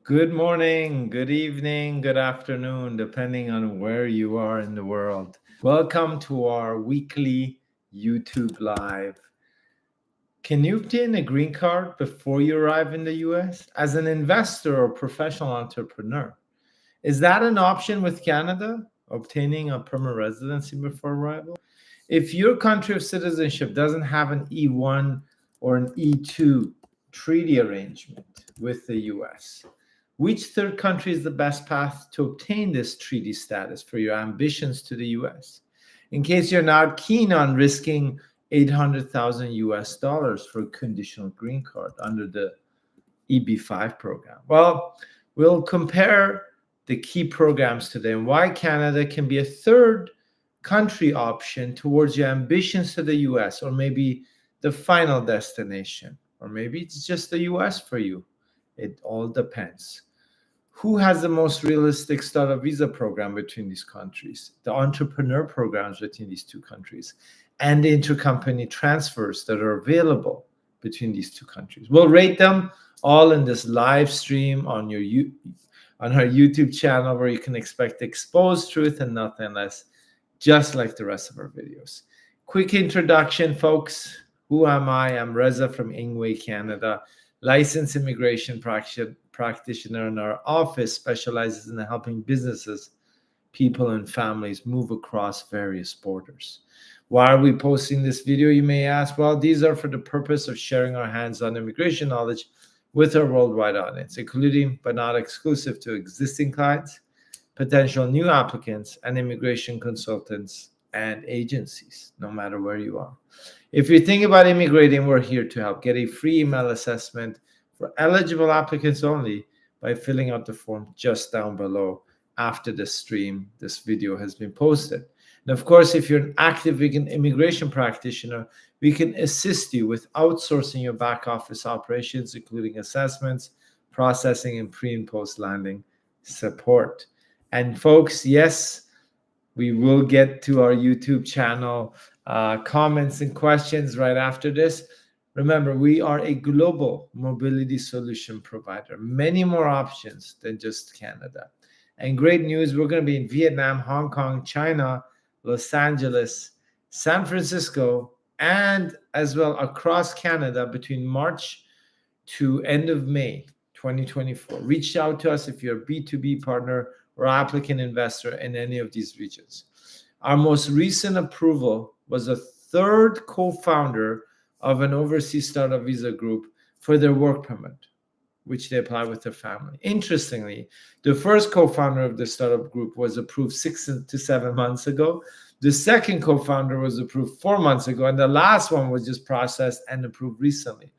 Good morning, good evening, good afternoon, depending on where you are in the world. Welcome to our weekly YouTube Live. Can you obtain a green card before you arrive in the US? As an investor or professional entrepreneur, is that an option with Canada, obtaining a permanent residency before arrival? If your country of citizenship doesn't have an E1 or an E2 treaty arrangement with the US, which third country is the best path to obtain this treaty status for your ambitions to the US? In case you're not keen on risking 800,000 US dollars for a conditional green card under the EB5 program. Well, we'll compare the key programs today and why Canada can be a third country option towards your ambitions to the US, or maybe the final destination, or maybe it's just the US for you. It all depends. Who has the most realistic startup visa program between these countries, the entrepreneur programs between these two countries, and the intercompany transfers that are available between these two countries? We'll rate them all in this live stream on our YouTube channel, where you can expect exposed truth and nothing less, just like the rest of our videos. Quick introduction, folks. Who am I? I'm Reza from Ingway, Canada, licensed immigration practitioner, and our office specializes in helping businesses, people, and families move across various borders. Why are we posting this video, you may ask? Well, these are for the purpose of sharing our hands-on immigration knowledge with our worldwide audience, including but not exclusive to existing clients, potential new applicants, and immigration consultants and agencies, no matter where you are. If you're thinking about immigrating, we're here to help. Get a free email assessment for eligible applicants only by filling out the form just down below after the stream. This video has been posted. And of course, if you're an active immigration practitioner, we can assist you with outsourcing your back office operations, including assessments, processing, and pre and post landing support. And folks, yes, we will get to our YouTube channel comments and questions right after this. Remember, we are a global mobility solution provider, many more options than just Canada. And great news, we're going to be in Vietnam, Hong Kong, China, Los Angeles, San Francisco, and as well across Canada between March to end of May 2024. Reach out to us if you're a B2B partner or applicant investor in any of these regions. Our most recent approval was a third co-founder of an overseas startup visa group for their work permit, which they apply with their family. Interestingly, the first co-founder of the startup group was approved 6 to 7 months ago. The second co-founder was approved 4 months ago, and the last one was just processed and approved recently.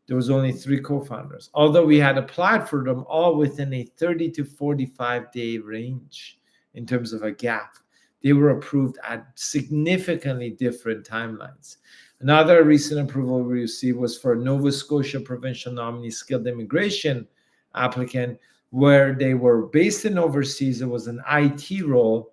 There was only 3 co-founders, although we had applied for them all within a 30 to 45 day range in terms of a gap. They were approved at significantly different timelines. Another recent approval we received was for a Nova Scotia provincial nominee skilled immigration applicant, where they were based in overseas. It was an IT role.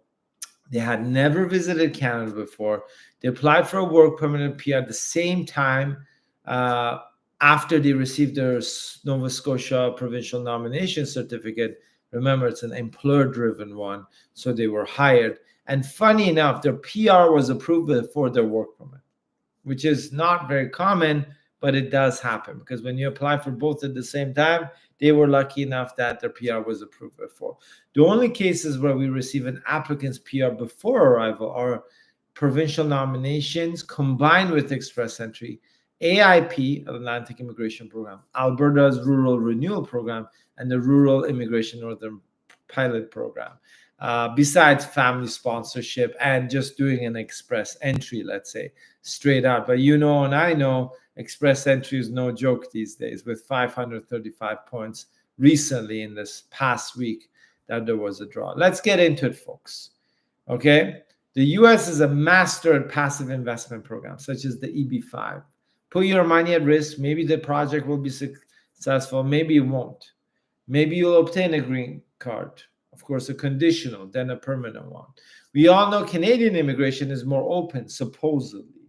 They had never visited Canada before. They applied for a work permit and PR at the same time after they received their Nova Scotia provincial nomination certificate. Remember, it's an employer-driven one, so they were hired. And funny enough, their PR was approved before their work permit, which is not very common, but it does happen, because when you apply for both at the same time, they were lucky enough that their PR was approved before. The only cases where we receive an applicant's PR before arrival are provincial nominations combined with express entry, AIP, Atlantic Immigration Program, Alberta's Rural Renewal Program, and the Rural Immigration Northern Pilot Program. Besides family sponsorship and just doing an express entry, let's say, straight out. But you know, and I know, express entry is no joke these days, with 535 points recently in this past week that there was a draw. Let's get into it, folks. Okay. The US is a master at passive investment programs, such as the EB5. Put your money at risk. Maybe the project will be successful. Maybe it won't. Maybe you'll obtain a green card. Of course, a conditional, then a permanent one. We all know Canadian immigration is more open, supposedly.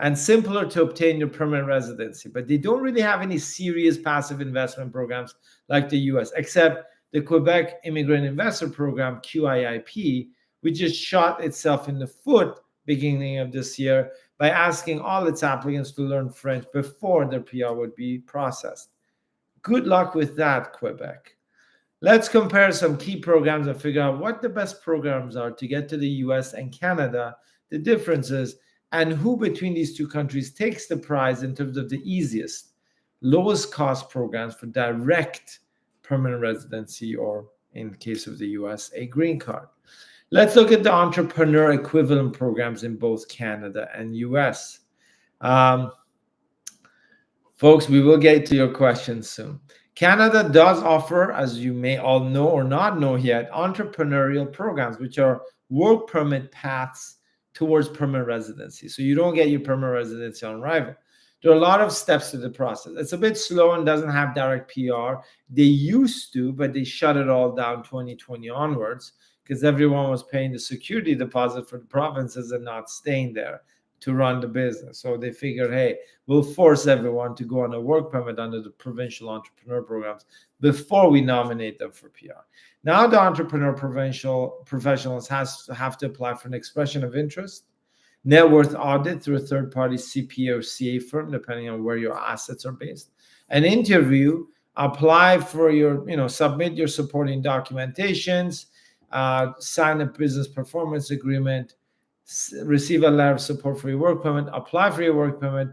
and simpler to obtain your permanent residency. But they don't really have any serious passive investment programs like the US, except the Quebec Immigrant Investor Program, QIIP, which just shot itself in the foot beginning of this year by asking all its applicants to learn French before their PR would be processed. Good luck with that, Quebec. Let's compare some key programs and figure out what the best programs are to get to the US and Canada, the differences, and who between these two countries takes the prize in terms of the easiest, lowest cost programs for direct permanent residency, or in case of the US, a green card. Let's look at the entrepreneur equivalent programs in both Canada and US. Folks, we will get to your questions soon. Canada does offer, as you may all know or not know yet, entrepreneurial programs, which are work permit paths towards permanent residency. So you don't get your permanent residency on arrival. There are a lot of steps to the process. It's a bit slow and doesn't have direct PR. They used to, but they shut it all down 2020 onwards because everyone was paying the security deposit for the provinces and not staying there to run the business. So they figured, hey, we'll force everyone to go on a work permit under the provincial entrepreneur programs before we nominate them for PR. Now the entrepreneur provincial professionals have to apply for an expression of interest, net worth audit through a third-party CPA or CA firm, depending on where your assets are based, an interview, apply for your, submit your supporting documentations, sign a business performance agreement, receive a letter of support for your work permit, apply for your work permit,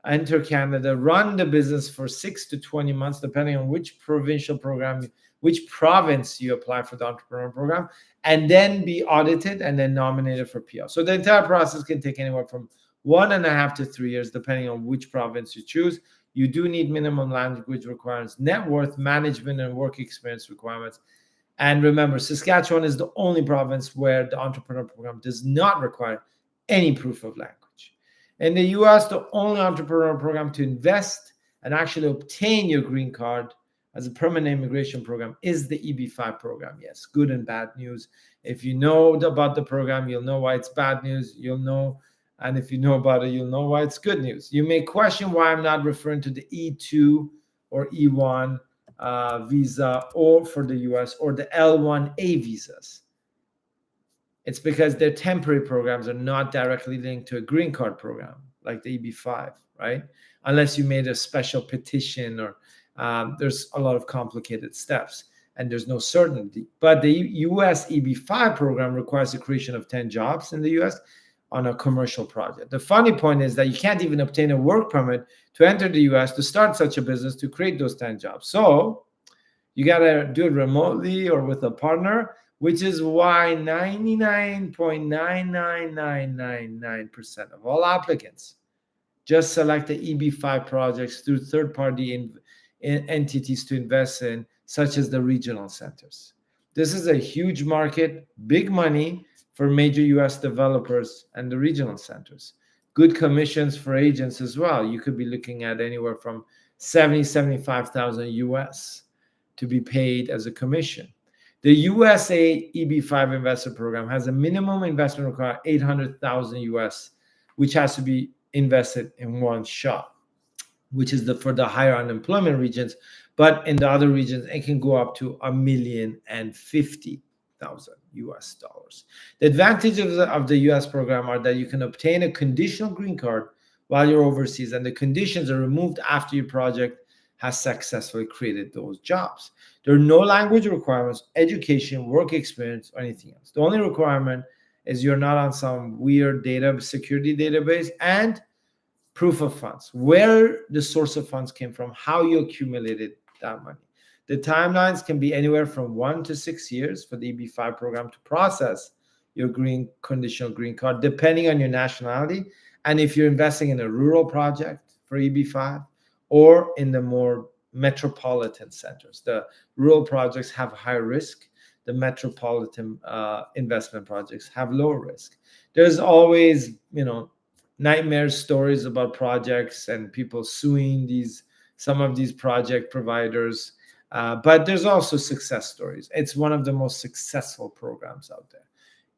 enter Canada, run the business for 6 to 20 months, depending on which provincial program, which province you apply for the entrepreneur program, and then be audited and then nominated for PR. So the entire process can take anywhere from 1.5 to 3 years, depending on which province you choose. You do need minimum language requirements, net worth, management, and work experience requirements. And remember, Saskatchewan is the only province where the entrepreneur program does not require any proof of language. In the US, the only entrepreneur program to invest and actually obtain your green card as a permanent immigration program is the EB5 program. Yes, good and bad news. If you know about the program, you'll know why it's bad news. You'll know, and if you know about it, you'll know why it's good news. You may question why I'm not referring to the E2 or E1 visa, or for the US, or the L1A visas. It's because their temporary programs are not directly linked to a green card program like the EB5, right? Unless you made a special petition, or there's a lot of complicated steps and there's no certainty. But the US EB5 program requires the creation of 10 jobs in the US on a commercial project. The funny point is that you can't even obtain a work permit to enter the US to start such a business to create those 10 jobs. So you got to do it remotely or with a partner, which is why 99.99999% of all applicants just select the EB5 projects through third-party entities to invest in, such as the regional centers. This is a huge market, big money for major US developers and the regional centers. Good commissions for agents as well. You could be looking at anywhere from 75,000 US to be paid as a commission. The USA EB5 investor program has a minimum investment required 800,000 US, which has to be invested in one shot, which is for the higher unemployment regions. But in the other regions, it can go up to $1,050,000 US dollars. The advantages of the US program are that you can obtain a conditional green card while you're overseas, and the conditions are removed after your project has successfully created those jobs. There are no language requirements, education, work experience, or anything else. The only requirement is you're not on some weird security database, and proof of funds, where the source of funds came from, how you accumulated that money. The timelines can be anywhere from 1 to 6 years for the EB5 program to process your conditional green card, depending on your nationality. And if you're investing in a rural project for EB5 or in the more metropolitan centers, the rural projects have high risk. The metropolitan investment projects have low risk. There's always, nightmare stories about projects and people suing some of these project providers. But there's also success stories. It's one of the most successful programs out there.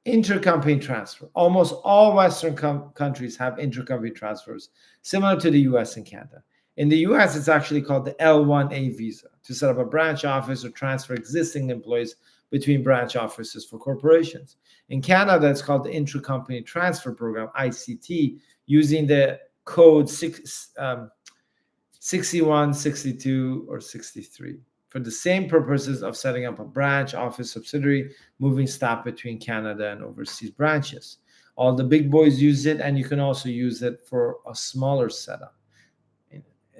Intercompany transfer. Almost all Western countries have intercompany transfers, similar to the US and Canada. In the US, it's actually called the L1A Visa to set up a branch office or transfer existing employees between branch offices for corporations. In Canada, it's called the Intercompany Transfer Program, ICT, using the code 61, 62, or 63 for the same purposes of setting up a branch, office, subsidiary, moving staff between Canada and overseas branches. All the big boys use it, and you can also use it for a smaller setup.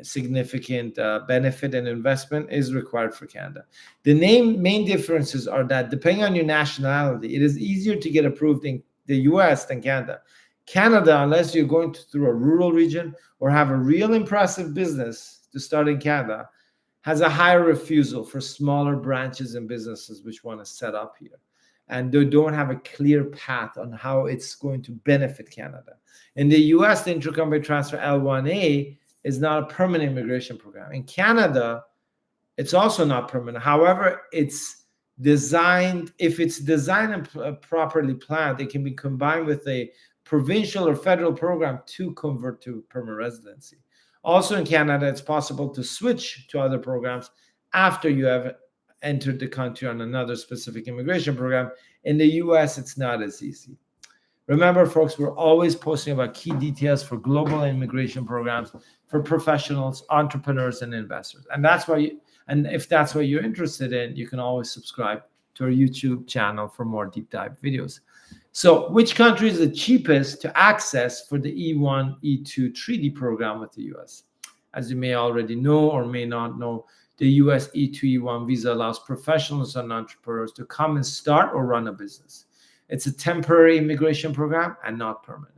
Significant benefit and investment is required for Canada. The main differences are that depending on your nationality, it is easier to get approved in the US than Canada. Canada, unless you're going through a rural region or have a real impressive business to start in Canada, has a higher refusal for smaller branches and businesses which want to set up here. And they don't have a clear path on how it's going to benefit Canada. In the US, the Intercompany Transfer L1A is not a permanent immigration program. In Canada, it's also not permanent. However, it's designed, if it's designed and properly planned, it can be combined with a provincial or federal program to convert to permanent residency. Also in Canada, it's possible to switch to other programs after you have entered the country on another specific immigration program. In the US, it's not as easy. Remember, folks, we're always posting about key details for global immigration programs for professionals, entrepreneurs, and investors. And that's why if that's what you're interested in, you can always subscribe to our YouTube channel for more deep dive videos. So which country is the cheapest to access for the E1, E2 treaty program with the US? As you may already know or may not know, the US E2, E1 visa allows professionals and entrepreneurs to come and start or run a business. It's a temporary immigration program and not permanent,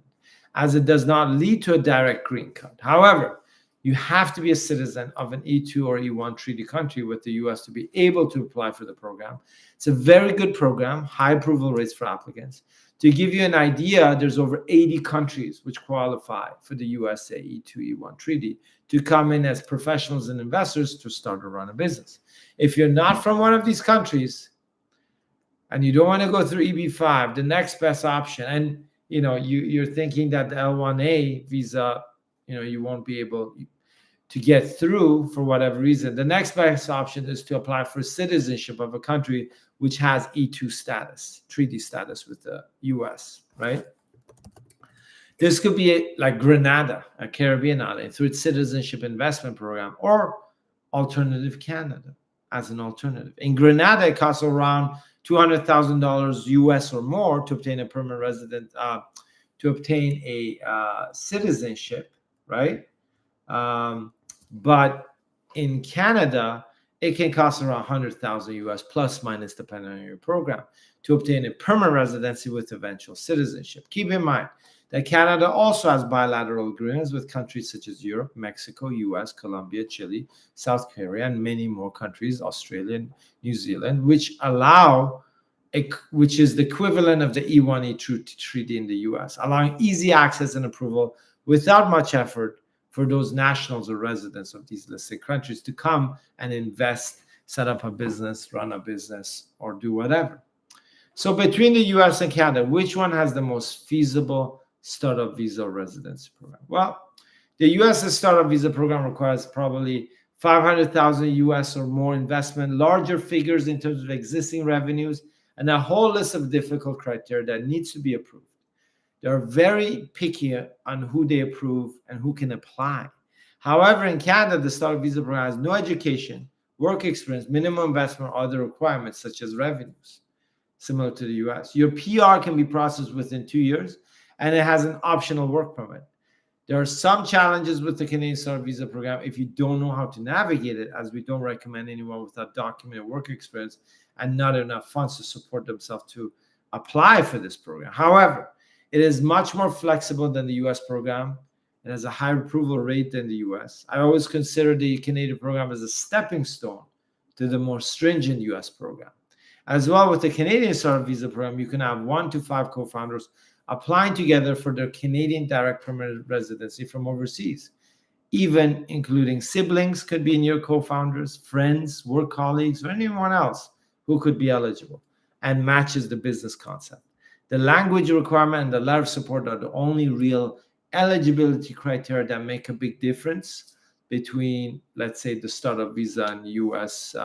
as it does not lead to a direct green card. However, you have to be a citizen of an E2 or E1 treaty country with the US to be able to apply for the program. It's a very good program, high approval rates for applicants. To give you an idea, there's over 80 countries which qualify for the USA E2, E1 treaty to come in as professionals and investors to start or run a business. If you're not from one of these countries, and you don't want to go through EB5, the next best option, and you're thinking that the L1A visa, you won't be able to get through for whatever reason, the next best option is to apply for citizenship of a country which has E2 status, treaty status with the US, right? This could be like Grenada, a Caribbean island, through its citizenship investment program, or alternative Canada as an alternative. In Grenada, it costs around $200,000 US or more to obtain a permanent resident, to obtain a citizenship, right? But in Canada, it can cost around $100,000 US plus minus, depending on your program, to obtain a permanent residency with eventual citizenship. Keep in mind that Canada also has bilateral agreements with countries such as Europe, Mexico, US, Colombia, Chile, South Korea, and many more countries, Australia, and New Zealand, which is the equivalent of the E1, E2 treaty in the US, allowing easy access and approval without much effort for those nationals or residents of these listed countries to come and invest, set up a business, run a business, or do whatever. So between the US and Canada, which one has the most feasible startup visa residency program? Well, the US startup visa program requires probably 500,000 US or more investment, larger figures in terms of existing revenues, and a whole list of difficult criteria that needs to be approved. They're very picky on who they approve and who can apply. However, in Canada, the startup visa program has no education, work experience, minimum investment, or other requirements such as revenues, similar to the US. Your PR can be processed within 2 years, and it has an optional work permit. There are some challenges with the Canadian startup visa program if you don't know how to navigate it, as we don't recommend anyone without documented work experience and not enough funds to support themselves to apply for this program. However, it is much more flexible than the US program. It has a higher approval rate than the US. I always consider the Canadian program as a stepping stone to the more stringent US program. As well, with the Canadian startup visa program, you can have 1 to 5 co-founders applying together for their Canadian direct permanent residency from overseas. Even including siblings could be in your co-founders, friends, work colleagues, or anyone else who could be eligible and matches the business concept. The language requirement and the letter of support are the only real eligibility criteria that make a big difference between, let's say, the startup visa and US,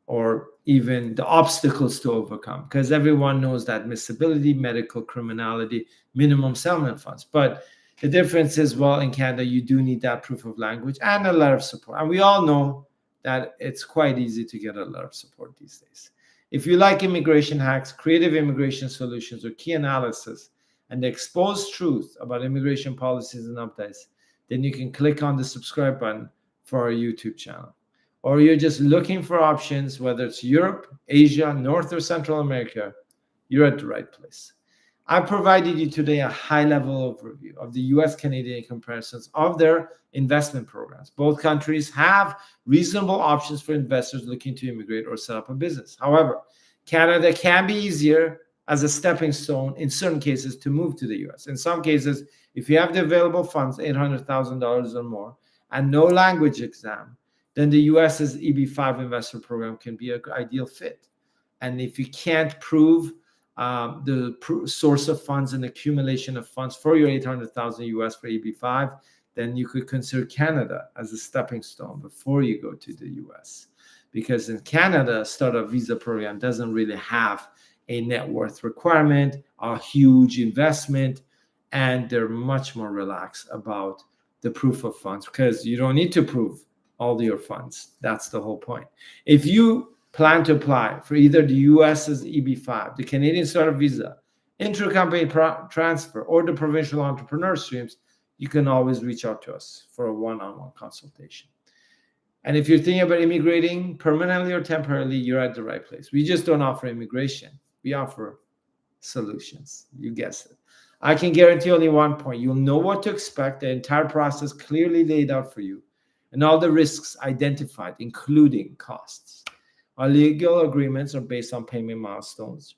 or even the obstacles to overcome, because everyone knows that admissibility, medical, criminality, minimum settlement funds. But the difference is, well, in Canada, you do need that proof of language and a letter of support. And we all know that it's quite easy to get a letter of support these days. If you like immigration hacks, creative immigration solutions, or key analysis, and the exposed truth about immigration policies and updates, then you can click on the subscribe button for our YouTube channel. Or you're just looking for options, whether it's Europe, Asia, North or Central America, you're at the right place. I provided you today a high-level overview of the US-Canadian comparisons of their investment programs. Both countries have reasonable options for investors looking to immigrate or set up a business. However, Canada can be easier as a stepping stone in certain cases to move to the US. In some cases, if you have the available funds, $800,000 or more, and no language exam, then the US's EB5 investor program can be an ideal fit. And if you can't prove the source of funds and accumulation of funds for your 800,000 US for EB5, then you could consider Canada as a stepping stone before you go to the US. Because in Canada, startup visa program doesn't really have a net worth requirement, a huge investment, and they're much more relaxed about the proof of funds because you don't need to prove all your funds. That's the whole point. If you plan to apply for either the US's EB5, the Canadian Startup Visa, intra-company transfer, or the provincial entrepreneur streams, you can always reach out to us for a one-on-one consultation. And if you're thinking about immigrating permanently or temporarily, you're at the right place. We just don't offer immigration. We offer solutions. You guessed it. I can guarantee only one point. You'll know what to expect, the entire process clearly laid out for you, and all the risks identified, including costs. Our legal agreements are based on payment milestones,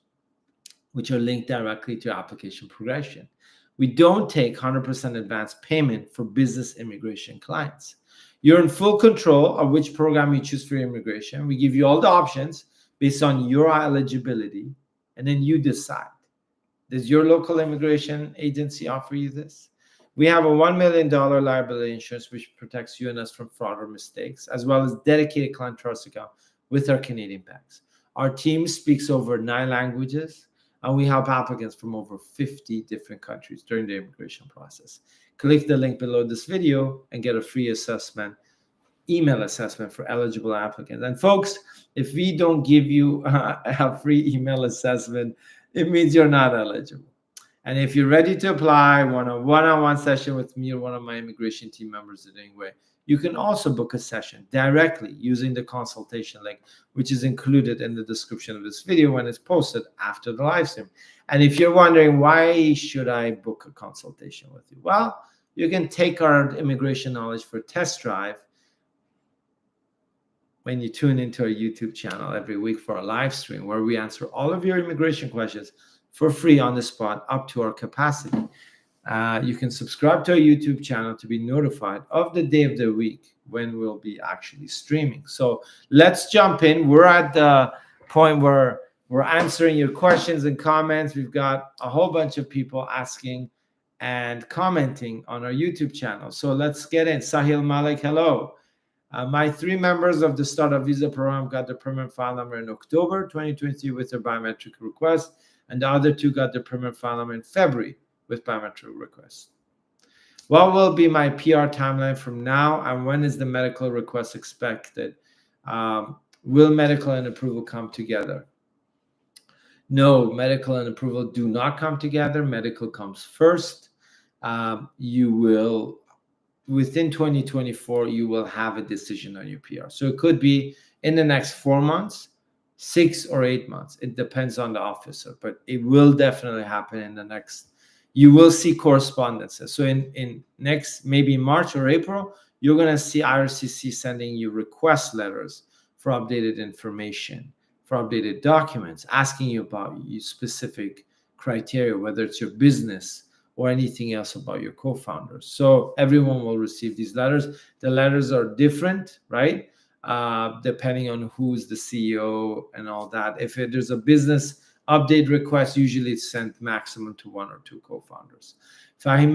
which are linked directly to application progression. We don't take 100% advance payment for business immigration clients. You're in full control of which program you choose for immigration. We give you all the options based on your eligibility, and then you decide. Does your local immigration agency offer you this? We have a $1 million liability insurance, which protects you and us from fraud or mistakes, as well as dedicated client trust account with our Canadian banks. Our team speaks over 9 languages, and we help applicants from over 50 different countries during the immigration process. Click the link below this video and get a free assessment, email assessment for eligible applicants. And folks, if we don't give you a free email assessment, it means you're not eligible. And if you're ready to apply, want a one-on-one session with me or one of my immigration team members in any way, you can also book a session directly using the consultation link, which is included in the description of this video when it's posted after the live stream. And if you're wondering, why should I book a consultation with you? Well, you can take our immigration knowledge for a test drive when you tune into our YouTube channel every week for a live stream where we answer all of your immigration questions for free on the spot up to our capacity. You can subscribe to our YouTube channel to be notified of the day of the week when we'll be actually streaming. So let's jump in. We're at the point where we're answering your questions and comments. We've got a whole bunch of people asking and commenting on our YouTube channel. So let's get in. Sahil Malik, hello. My 3 members of the Startup Visa program got their permanent file number in October 2023 with their biometric request, and the other 2 got their permanent file number in February with biometric request. What will be my PR timeline from now, and when is the medical request expected? Will medical and approval come together? No, medical and approval do not come together. Medical comes first. You will, within 2024, you will have a decision on your PR. So it could be in the next 4 months, 6 or 8 months. It depends on the officer, but it will definitely happen in the next. You will see correspondences. So in next, maybe March or April, you're going to see IRCC sending you request letters for updated information, for updated documents, asking you about your specific criteria, whether it's your business or anything else about your co-founders. So everyone will receive these letters. The letters are different, right? Depending on who's the CEO and all that. If there's a business Update request, usually it's sent maximum to 1 or 2 co-founders. Fahim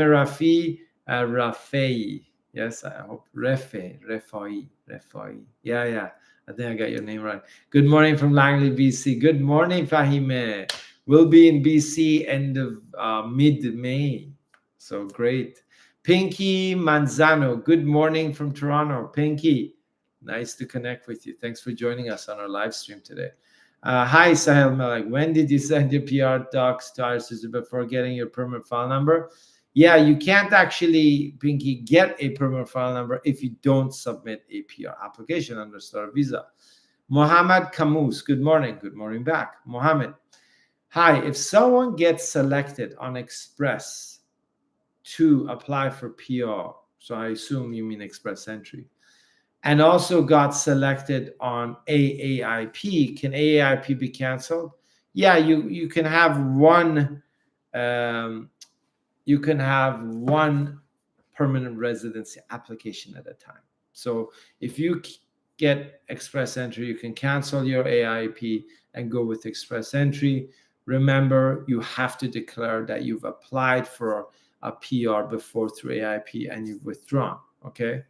Rafei. Yes, I hope. Refai. Yeah. I think I got your name right. Good morning from Langley, BC. Good morning, Fahime. We'll be in BC end of mid-May. So great. Pinky Manzano. Good morning from Toronto. Pinky, nice to connect with you. Thanks for joining us on our live stream today. Hi, Sahel Malik. When did you send your PR docs to IRCC before getting your permit file number? Yeah, you can't actually, Pinky, get a permanent file number if you don't submit a PR application under Startup Visa. Mohammed Camus, good morning. Good morning back. Mohammed, hi. If someone gets selected on Express to apply for PR, so I assume you mean Express Entry, and also got selected on AAIP, can AAIP be canceled? Yeah, you can have one. You can have one permanent residency application at a time. So if you get Express Entry, you can cancel your AIP and go with Express Entry. Remember, you have to declare that you've applied for a PR before through AIP and you've withdrawn, okay?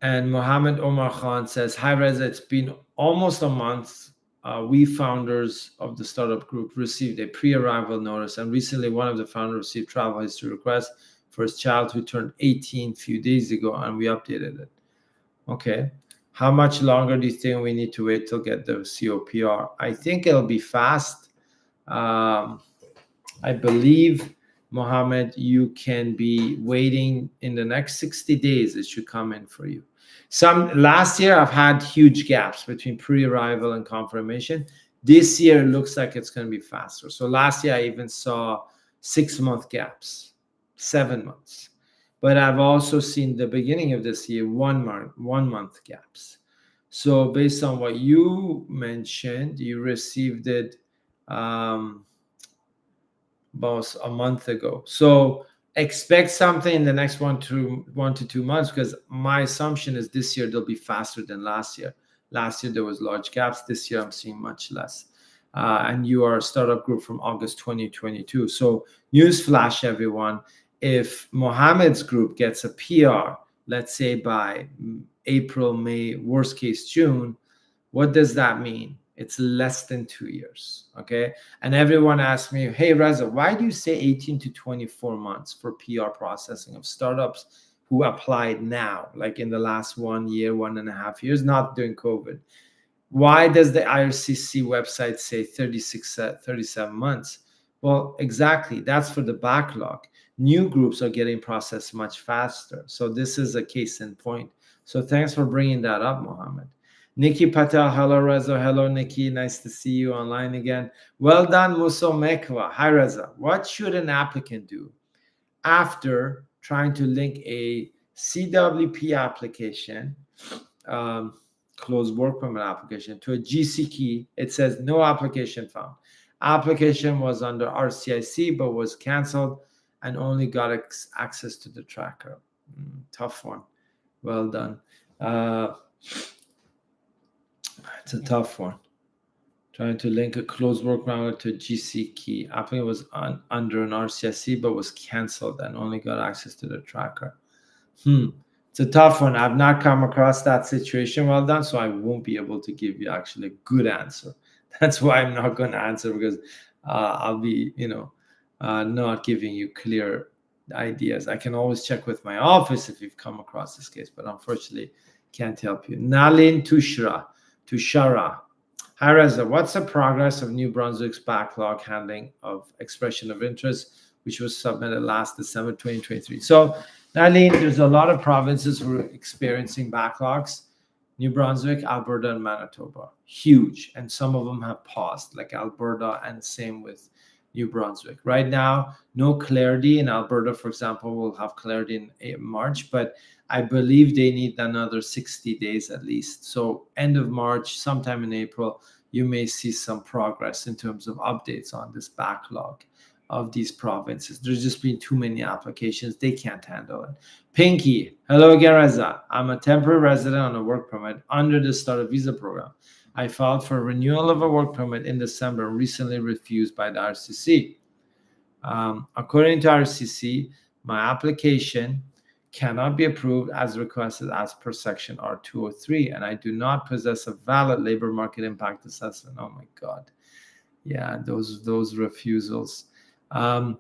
And Mohammed Omar Khan says, hi, Reza, it's been almost a month. We founders of the startup group received a pre-arrival notice, and recently one of the founders received travel history request for his child who turned 18 a few days ago, and we updated it. Okay. How much longer do you think we need to wait till get the COPR? I think it'll be fast. I believe, Mohammed, you can be waiting in the next 60 days. It should come in for you. Last year, I've had huge gaps between pre-arrival and confirmation. This year, it looks like it's going to be faster. So last year, I even saw 6-month gaps, 7 months. But I've also seen the beginning of this year, 1 month gaps. So based on what you mentioned, you received it about a month ago. So expect something in the next 1 to 2 months, because my assumption is this year they'll be faster than last year. Last year there was large gaps. This year I'm seeing much less. And you are a startup group from August 2022. So newsflash, everyone, if Mohammed's group gets a PR, let's say by April, May, worst case June, what does that mean? It's less than 2 years, okay? And everyone asks me, hey, Reza, why do you say 18 to 24 months for PR processing of startups who applied now, like in the last 1 year, 1.5 years, not during COVID? Why does the IRCC website say 37 months? Well, exactly, that's for the backlog. New groups are getting processed much faster. So this is a case in point. So thanks for bringing that up, Mohammed. Nikki Patel, hello Reza, hello Nikki, nice to see you online again. Well done, Muso Mekwa. Hi Reza, what should an applicant do after trying to link a CWP application, closed work permit application, to a GC key? It says no application found. Application was under RCIC but was canceled and only got access to the tracker. Tough one. Well done. It's a tough one. Trying to link a closed work permit to a GC key. Applicant was under an RCIC but was canceled and only got access to the tracker. It's a tough one. I've not come across that situation. Well done. So I won't be able to give you actually a good answer. That's why I'm not going to answer, because I'll be, not giving you clear ideas. I can always check with my office if you've come across this case, but unfortunately can't help you. Nalin Tushara. Hi Reza, what's the progress of New Brunswick's backlog handling of expression of interest, which was submitted last December 2023? So Nalin, there's a lot of provinces who are experiencing backlogs. New Brunswick, Alberta, and Manitoba, huge. And some of them have paused, like Alberta, and same with New Brunswick. Right now, no clarity. In Alberta, for example, we'll have clarity in March, but I believe they need another 60 days at least. So end of March, sometime in April, you may see some progress in terms of updates on this backlog. of these provinces. There's just been too many applications. They can't handle it. Pinky, hello again, Reza. I'm a temporary resident on a work permit under the startup visa program. I filed for renewal of a work permit in December, recently refused by the RCC. According to RCC, my application cannot be approved as requested as per section R203, and I do not possess a valid labor market impact assessment. Oh my God. Yeah, those refusals. I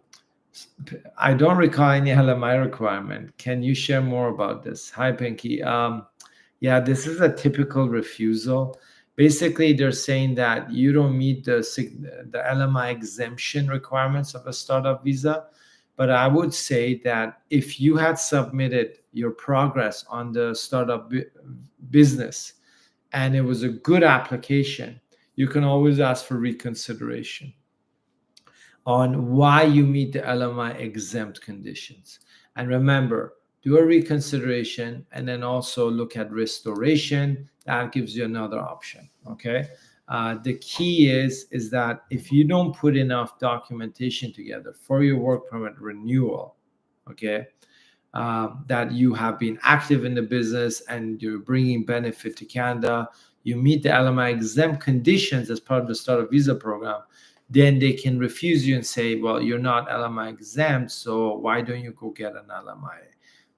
don't recall any LMI requirement. Can you share more about this? Hi, Pinky. Yeah, this is a typical refusal. Basically, they're saying that you don't meet the LMI exemption requirements of a startup visa. But I would say that if you had submitted your progress on the startup business and it was a good application, you can always ask for reconsideration on why you meet the LMI exempt conditions. And remember, do a reconsideration and then also look at restoration. That gives you another option. Okay. The key is that if you don't put enough documentation together for your work permit renewal, okay, that you have been active in the business and you're bringing benefit to Canada, you meet the LMI exempt conditions as part of the startup visa program, then they can refuse you and say, well, you're not LMI exempt, so why don't you go get an LMI?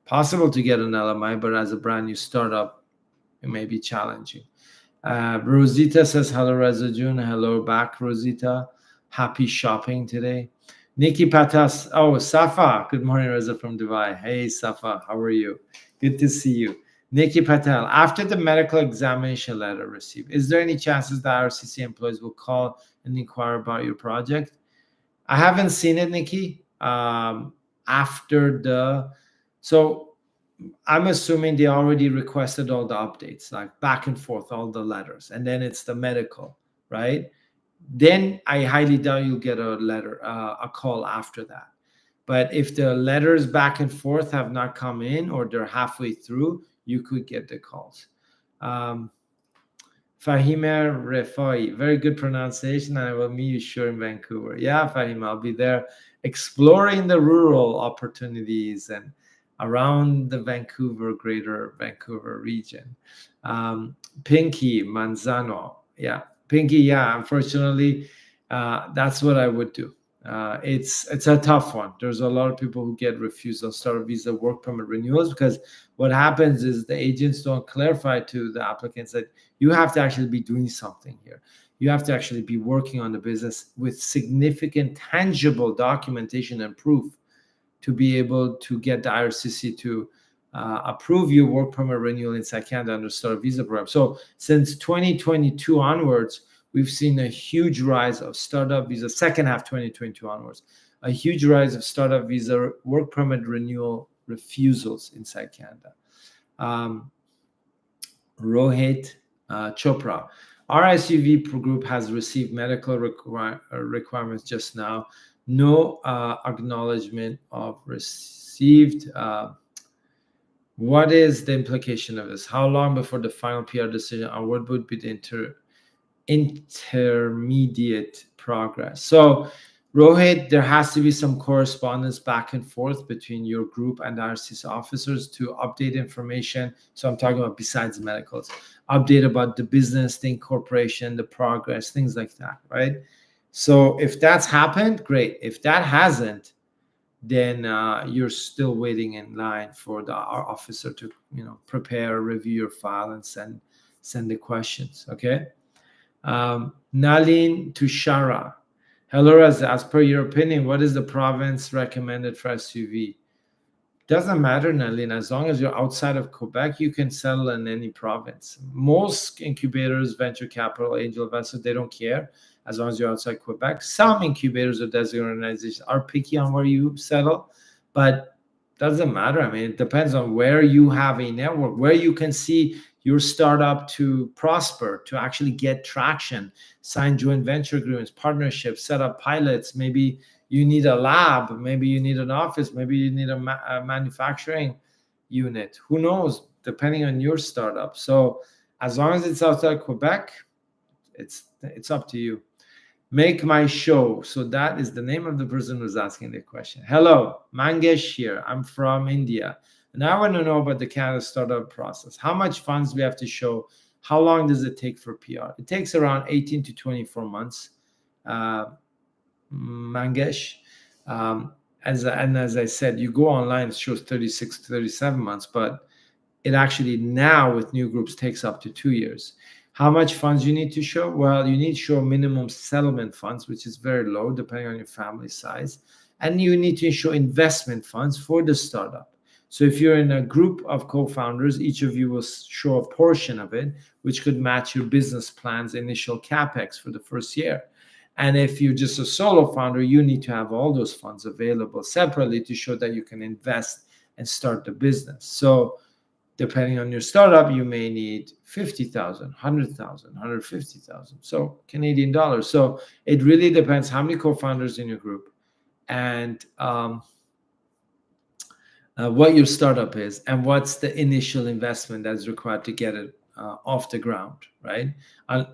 Possible to get an LMI, but as a brand new startup, it may be challenging. Rosita says, hello, Reza June. Hello back, Rosita. Happy shopping today. Nikki Patas. Oh, Safa. Good morning, Reza from Dubai. Hey, Safa. How are you? Good to see you. Nikki Patel. After the medical examination letter received, is there any chances that RCC employees will call and inquire about your project? I haven't seen it, Nikki. So I'm assuming they already requested all the updates, like back and forth, all the letters, and then it's the medical, right? Then I highly doubt you'll get a call after that. But if the letters back and forth have not come in or they're halfway through, you could get the calls. Fahime Refai, very good pronunciation. I will meet you sure in Vancouver. Yeah, Fahime, I'll be there exploring the rural opportunities and around the greater Vancouver region. Pinky Manzano. Yeah, Pinky, yeah, unfortunately, that's what I would do. It's a tough one. There's a lot of people who get refused on startup visa work permit renewals because what happens is the agents don't clarify to the applicants that you have to actually be doing something here. You have to actually be working on the business with significant tangible documentation and proof to be able to get the IRCC to approve your work permit renewal inside Canada under startup visa program. So since 2022 onwards, we've seen a huge rise of startup visa, second half 2022 onwards, a huge rise of startup visa work permit renewal refusals inside Canada. Rohit Chopra, our SUV group has received medical requirements just now. No acknowledgement of received. What is the implication of this? How long before the final PR decision, or what would be the intermediate progress? So, Rohit, there has to be some correspondence back and forth between your group and the RCC officers to update information. So I'm talking about besides medicals, update about the business, the incorporation, the progress, things like that, right? So if that's happened, great. If that hasn't, then you're still waiting in line for our officer to, prepare, review your file, and send the questions. Okay. Nalin Tushara. Hello, as per your opinion, what is the province recommended for SUV? Doesn't matter, Nalin. As long as you're outside of Quebec, you can settle in any province. Most incubators, venture capital, angel investors, they don't care as long as you're outside Quebec. Some incubators or designated organizations are picky on where you settle, but doesn't matter. I mean, it depends on where you have a network, where you can see your startup to prosper, to actually get traction, sign joint venture agreements, partnerships, set up pilots. Maybe you need a lab, maybe you need an office, maybe you need a manufacturing unit. Who knows, depending on your startup. So as long as it's outside Quebec, it's up to you. Make my show. So that is the name of the person who's asking the question. Hello, Mangesh here. I'm from India. And I want to know about the Canada startup process. How much funds we have to show? How long does it take for PR? It takes around 18 to 24 months, Mangesh. As I said, you go online, it shows 36 to 37 months, but it actually now with new groups takes up to 2 years. How much funds you need to show? Well, you need to show minimum settlement funds, which is very low depending on your family size. And you need to show investment funds for the startup. So if you're in a group of co-founders, each of you will show a portion of it, which could match your business plan's initial capex for the first year. And if you're just a solo founder, you need to have all those funds available separately to show that you can invest and start the business. So depending on your startup, you may need 50,000, 100,000, 150,000. So Canadian dollars. So it really depends how many co-founders in your group and what your startup is and what's the initial investment that's required to get it off the ground, right?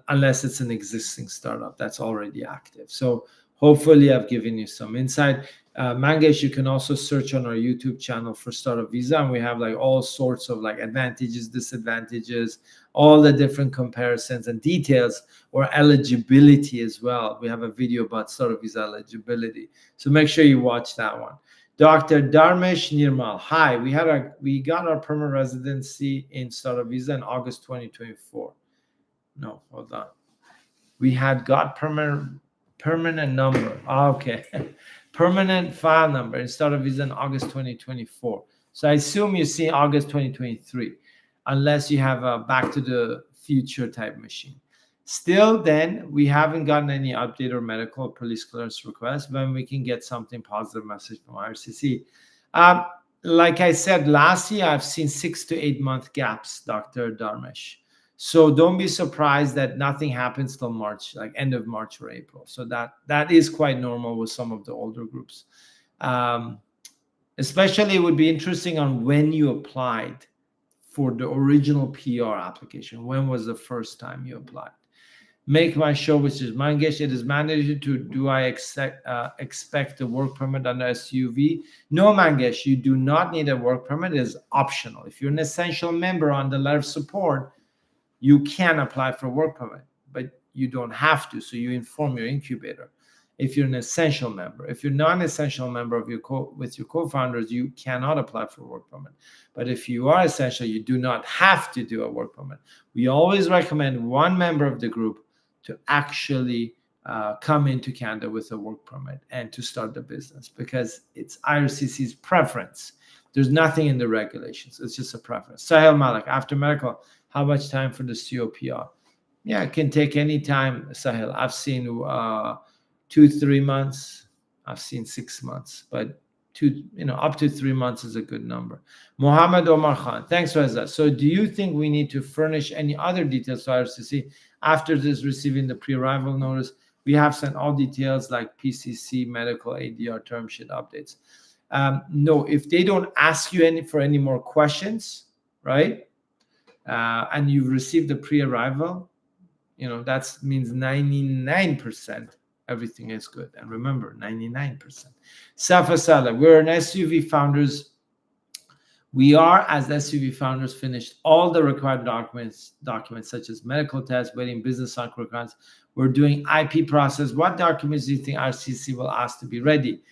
Unless it's an existing startup that's already active. So hopefully I've given you some insight. Mangesh, you can also search on our YouTube channel for Startup Visa, and we have like all sorts of like advantages, disadvantages, all the different comparisons and details, or eligibility as well. We have a video about Startup Visa eligibility, so make sure you watch that one. Dr. Dharmesh Nirmal, hi. We got our permanent residency in Startup Visa in August 2024. No, hold on. We had got permanent number. Okay. Permanent file number in Startup Visa in August 2024. So I assume you see August 2023, unless you have a Back to the Future type machine. Still, then, we haven't gotten any update or medical or police clearance request when we can get something positive message from IRCC. Like I said, last year, I've seen 6 to 8 month gaps, Dr. Dharmesh. So don't be surprised that nothing happens till March, like end of March or April. So that is quite normal with some of the older groups. Especially, it would be interesting on when you applied for the original PR application. When was the first time you applied? Make my show, which is Mangesh. It is mandatory to do I expect a work permit under SUV? No, Mangesh, you do not need a work permit. It is optional. If you're an essential member on the letter of support, you can apply for a work permit, but you don't have to. So you inform your incubator. If you're an essential member, if you're not an essential member of with your co-founders, you cannot apply for a work permit. But if you are essential, you do not have to do a work permit. We always recommend one member of the group to actually come into Canada with a work permit and to start the business, because it's IRCC's preference. There's nothing in the regulations. It's just a preference. Sahil Malik, after medical, how much time for the COPR? Yeah, it can take any time, Sahil. I've seen 2-3 months. I've seen 6 months, but up to 3 months is a good number. Mohammed Omar Khan, thanks for that. So do you think we need to furnish any other details to IRCC after this receiving the pre-arrival notice? We have sent all details like PCC, medical, ADR, term sheet updates. No, if they don't ask you for any more questions, right? And you've received the pre-arrival, that means 99% everything is good. And remember, 99%. Safa Salah, we're an SUV founders. We are, as SUV founders, finished all the required documents such as medical tests, waiting business requirements. We're doing IP process. What documents do you think RCC will ask to be ready?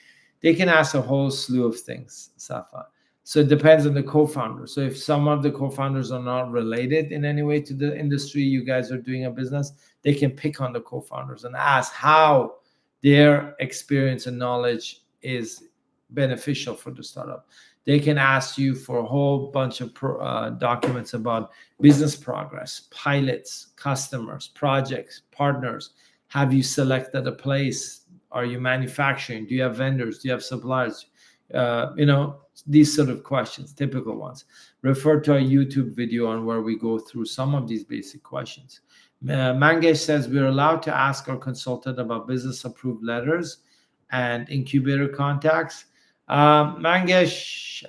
They can ask a whole slew of things, Safa. So it depends on the co-founder. So if some of the co-founders are not related in any way to the industry you guys are doing a business, they can pick on the co-founders and ask how their experience and knowledge is beneficial for the startup. They can ask you for a whole bunch of documents about business progress, pilots, customers, projects, partners. Have you selected a place? Are you manufacturing? Do you have vendors? Do you have suppliers? These sort of questions, typical ones. Refer to a YouTube video on where we go through some of these basic questions. Mangesh says we're allowed to ask our consultant about business approved letters and incubator contacts. Mangesh,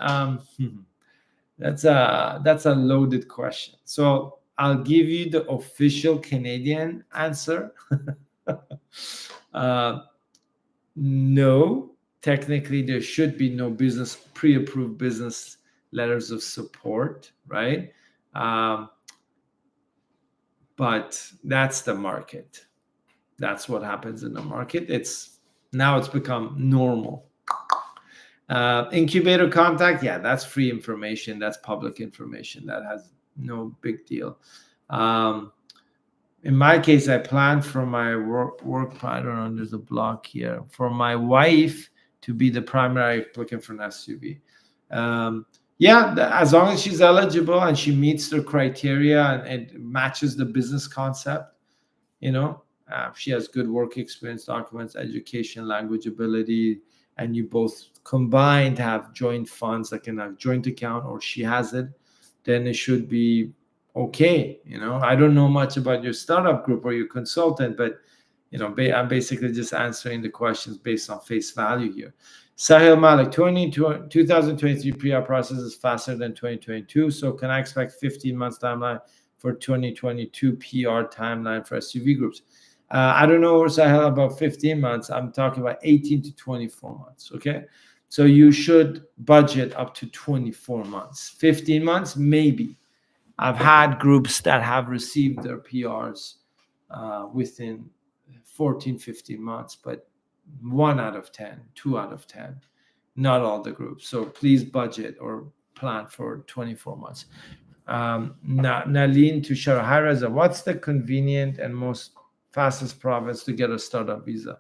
that's a loaded question. So I'll give you the official Canadian answer. No, technically there should be no pre-approved business letters of support, right? But that's the market. That's what happens in the market. It's become normal. Incubator contact, yeah, that's free information. That's public information. That has no big deal. In my case, I planned for my work. I don't know. There's a block here for my wife to be the primary applicant for an SUV. As long as she's eligible and she meets the criteria and it matches the business concept, she has good work experience, documents, education, language ability, and you both combined have joint funds, like in a joint account, or she has it, then it should be okay. I don't know much about your startup group or your consultant, but I'm basically just answering the questions based on face value here. Sahil Malik, 2023 PR process is faster than 2022. So can I expect 15 months timeline for 2022 PR timeline for SUV groups? I don't know, Sahil, about 15 months. I'm talking about 18 to 24 months. Okay. So you should budget up to 24 months. 15 months, maybe. I've had groups that have received their PRs within 14, 15 months, but 1 out of 10, 2 out of 10, not all the groups. So please budget or plan for 24 months. Nalin Tushar, hi Reza, what's the convenient and most fastest province to get a startup visa?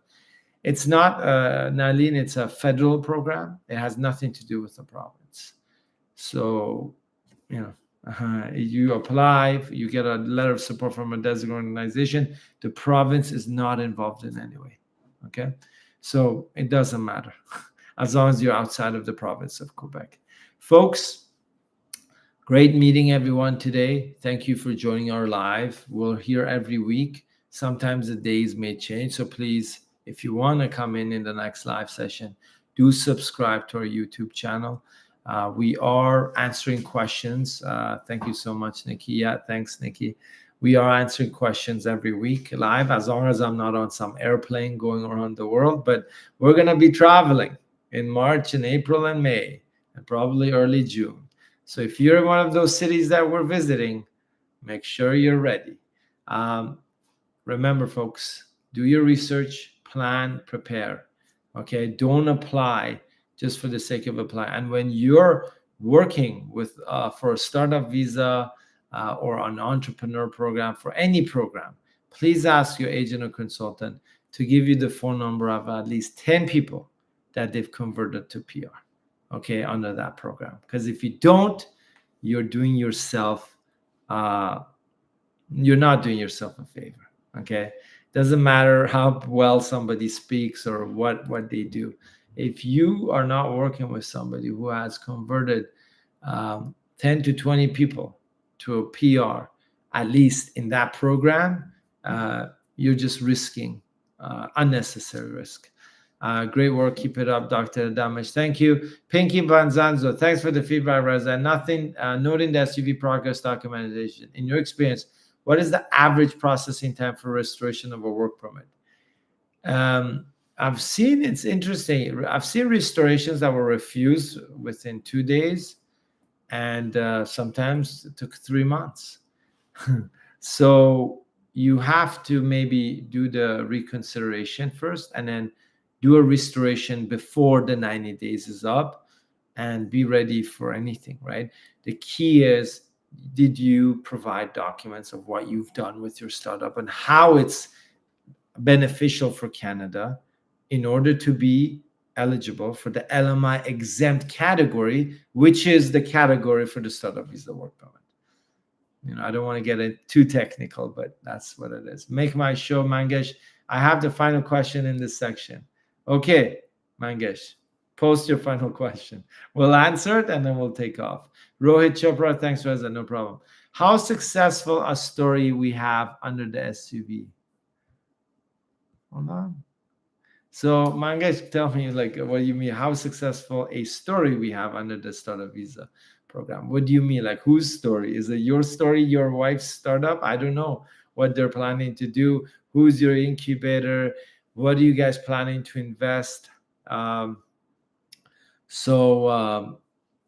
It's not, Nalin, it's a federal program. It has nothing to do with the province. So, you apply, you get a letter of support from a designated organization. The province is not involved in any way. Okay. So it doesn't matter as long as you're outside of the province of Quebec. Folks, great meeting everyone today. Thank you for joining our live. We're here every week. Sometimes the days may change. So please, if you want to come in the next live session, do subscribe to our YouTube channel. We are answering questions. Thank you so much, Nikki. Yeah, thanks, Nikki. We are answering questions every week live, as long as I'm not on some airplane going around the world. But we're going to be traveling in March and April and May, and probably early June. So if you're in one of those cities that we're visiting, make sure you're ready. Remember, folks, do your research, plan, prepare. Okay, don't apply just for the sake of applying. And when you're working with for a startup visa or an entrepreneur program, for any program, please ask your agent or consultant to give you the phone number of at least 10 people that they've converted to PR, okay, under that program. Because if you don't, you're not doing yourself a favor, okay? Doesn't matter how well somebody speaks or what they do. If you are not working with somebody who has converted 10 to 20 people to a PR, at least in that program, you're just risking unnecessary risk. Great work. Keep it up, Dr. Damish. Thank you. Pinky Banzanzo, thanks for the feedback, Reza. Noting the SUV progress documentation. In your experience, what is the average processing time for restoration of a work permit? I've seen, it's interesting. I've seen restorations that were refused within 2 days, and sometimes it took 3 months. So you have to maybe do the reconsideration first and then do a restoration before the 90 days is up and be ready for anything, right? The key is, did you provide documents of what you've done with your startup and how it's beneficial for Canada in order to be eligible for the LMI exempt category, which is the category for the startup visa work permit. I don't want to get it too technical, but that's what it is. Make my show, Mangesh. I have the final question in this section. Okay, Mangesh, post your final question. We'll answer it and then we'll take off. Rohit Chopra, thanks, Reza, no problem. How successful a story we have under the SUV? Hold on. So Mangesh, tell me, what do you mean? How successful a story we have under the startup visa program? What do you mean? Like, whose story? Is it your story, your wife's startup? I don't know what they're planning to do. Who's your incubator? What are you guys planning to invest?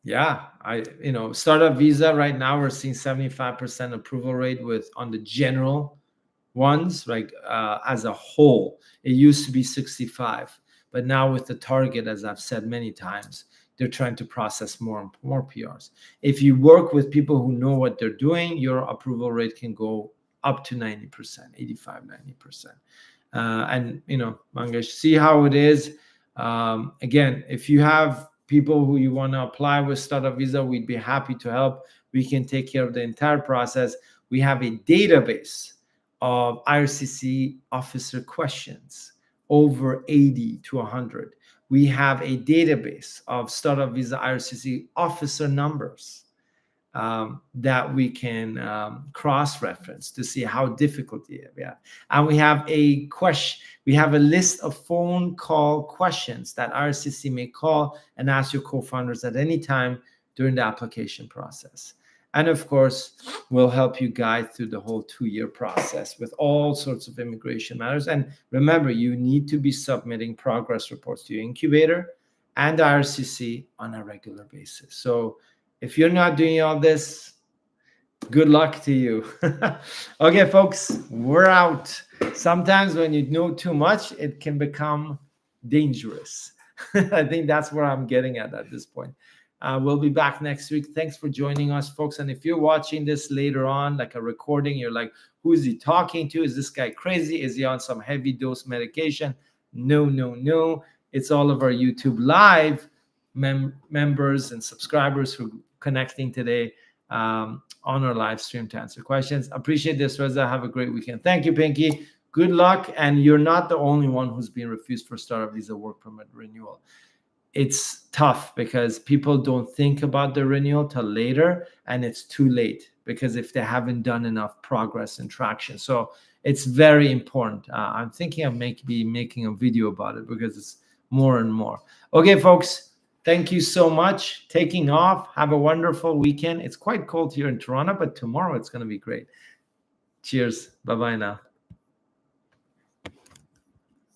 Yeah, startup visa right now we're seeing 75% approval rate on the general ones, like as a whole. It used to be 65, but now with the target, as I've said many times, they're trying to process more and more PRs. If you work with people who know what they're doing, your approval rate can go up to 90%, 85, 90%. And Mangesh, see how it is. Again, if you have people who you want to apply with startup visa, we'd be happy to help. We can take care of the entire process. We have a database of IRCC officer questions, over 80 to 100. We have a database of startup visa IRCC officer numbers that we can cross-reference to see how difficult it is. Yeah. And we have a list of phone call questions that IRCC may call and ask your co-founders at any time during the application process. And of course, we'll help you guide through the whole 2-year process with all sorts of immigration matters. And remember, you need to be submitting progress reports to your incubator and IRCC on a regular basis. So if you're not doing all this, good luck to you. Okay, folks, we're out. Sometimes when you know too much, it can become dangerous. I think that's where I'm getting at this point. We'll be back next week. Thanks for joining us, folks. And if you're watching this later on, like a recording, you're like, who is he talking to? Is this guy crazy? Is he on some heavy dose medication? No. It's all of our YouTube live members and subscribers who are connecting today on our live stream to answer questions. Appreciate this, Reza. Have a great weekend. Thank you, Pinky. Good luck. And you're not the only one who's been refused for startup visa work permit renewal. It's tough because people don't think about the renewal till later, and it's too late because if they haven't done enough progress and traction. So it's very important. I'm thinking of making a video about it because it's more and more. Okay, folks, thank you so much. Taking off. Have a wonderful weekend. It's quite cold here in Toronto, but tomorrow it's going to be great. Cheers. Bye-bye now.